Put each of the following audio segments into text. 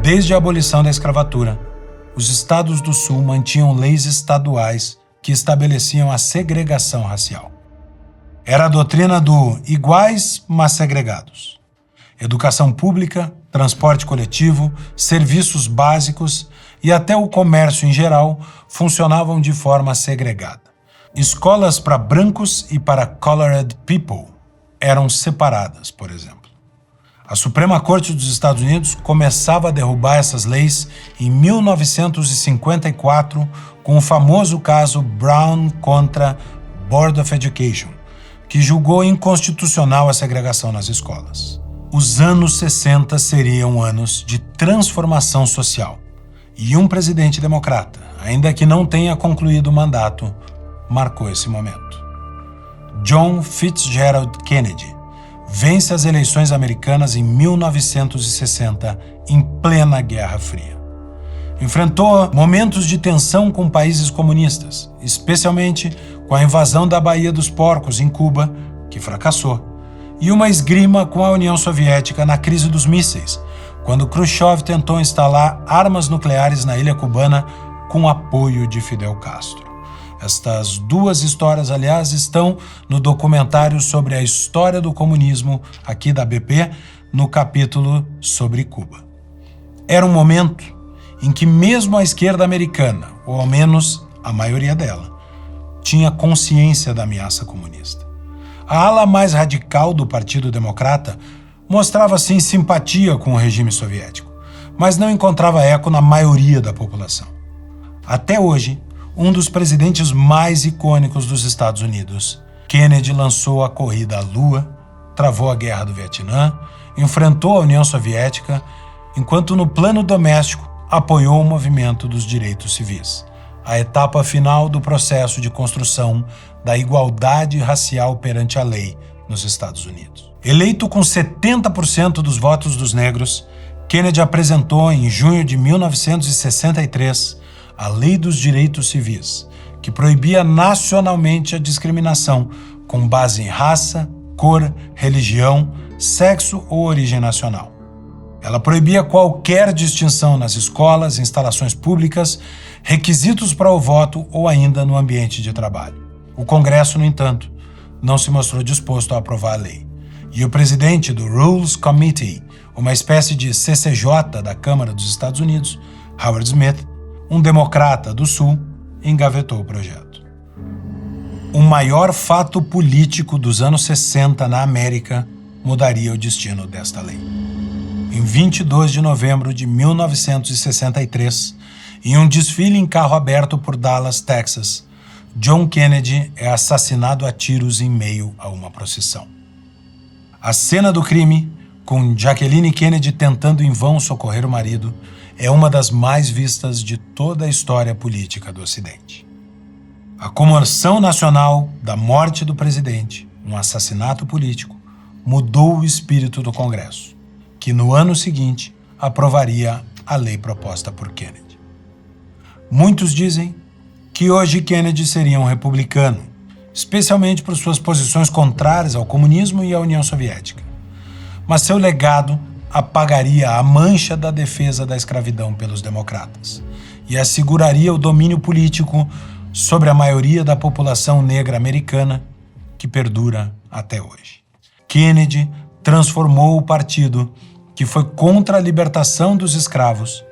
Desde a abolição da escravatura, os estados do Sul mantinham leis estaduais que estabeleciam a segregação racial. Era a doutrina do iguais, mas segregados. Educação pública, transporte coletivo, serviços básicos e até o comércio em geral funcionavam de forma segregada. Escolas para brancos e para colored people eram separadas, por exemplo. A Suprema Corte dos Estados Unidos começava a derrubar essas leis em 1954 com o famoso caso Brown contra Board of Education, que julgou inconstitucional a segregação nas escolas. Os anos 60 seriam anos de transformação social. E um presidente democrata, ainda que não tenha concluído o mandato, marcou esse momento. John Fitzgerald Kennedy vence as eleições americanas em 1960, em plena Guerra Fria. Enfrentou momentos de tensão com países comunistas, especialmente com a invasão da Baía dos Porcos, em Cuba, que fracassou, e uma esgrima com a União Soviética na crise dos mísseis, quando Khrushchev tentou instalar armas nucleares na ilha cubana com apoio de Fidel Castro. Estas duas histórias, aliás, estão no documentário sobre a história do comunismo aqui da BP, no capítulo sobre Cuba. Era um momento em que mesmo a esquerda americana, ou ao menos a maioria dela, tinha consciência da ameaça comunista. A ala mais radical do Partido Democrata mostrava sim simpatia com o regime soviético, mas não encontrava eco na maioria da população. Até hoje, um dos presidentes mais icônicos dos Estados Unidos, Kennedy lançou a corrida à Lua, travou a Guerra do Vietnã, enfrentou a União Soviética, enquanto no plano doméstico apoiou o movimento dos direitos civis, a etapa final do processo de construção da igualdade racial perante a lei nos Estados Unidos. Eleito com 70% dos votos dos negros, Kennedy apresentou em junho de 1963 a Lei dos Direitos Civis, que proibia nacionalmente a discriminação com base em raça, cor, religião, sexo ou origem nacional. Ela proibia qualquer distinção nas escolas, instalações públicas, requisitos para o voto ou ainda no ambiente de trabalho. O Congresso, no entanto, não se mostrou disposto a aprovar a lei. E o presidente do Rules Committee, uma espécie de CCJ da Câmara dos Estados Unidos, Howard Smith, um democrata do Sul, engavetou o projeto. O maior fato político dos anos 60 na América mudaria o destino desta lei. Em 22 de novembro de 1963, em um desfile em carro aberto por Dallas, Texas, John Kennedy é assassinado a tiros em meio a uma procissão. A cena do crime, com Jacqueline Kennedy tentando em vão socorrer o marido, é uma das mais vistas de toda a história política do Ocidente. A comoção nacional da morte do presidente, um assassinato político, mudou o espírito do Congresso, que no ano seguinte aprovaria a lei proposta por Kennedy. Muitos dizem que hoje Kennedy seria um republicano, especialmente por suas posições contrárias ao comunismo e à União Soviética. Mas seu legado apagaria a mancha da defesa da escravidão pelos democratas e asseguraria o domínio político sobre a maioria da população negra americana que perdura até hoje. Kennedy transformou o partido que foi contra a libertação dos escravos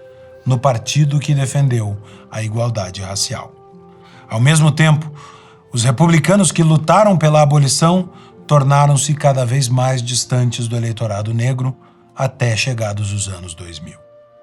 no partido que defendeu a igualdade racial. Ao mesmo tempo, os republicanos que lutaram pela abolição tornaram-se cada vez mais distantes do eleitorado negro até chegados os anos 2000.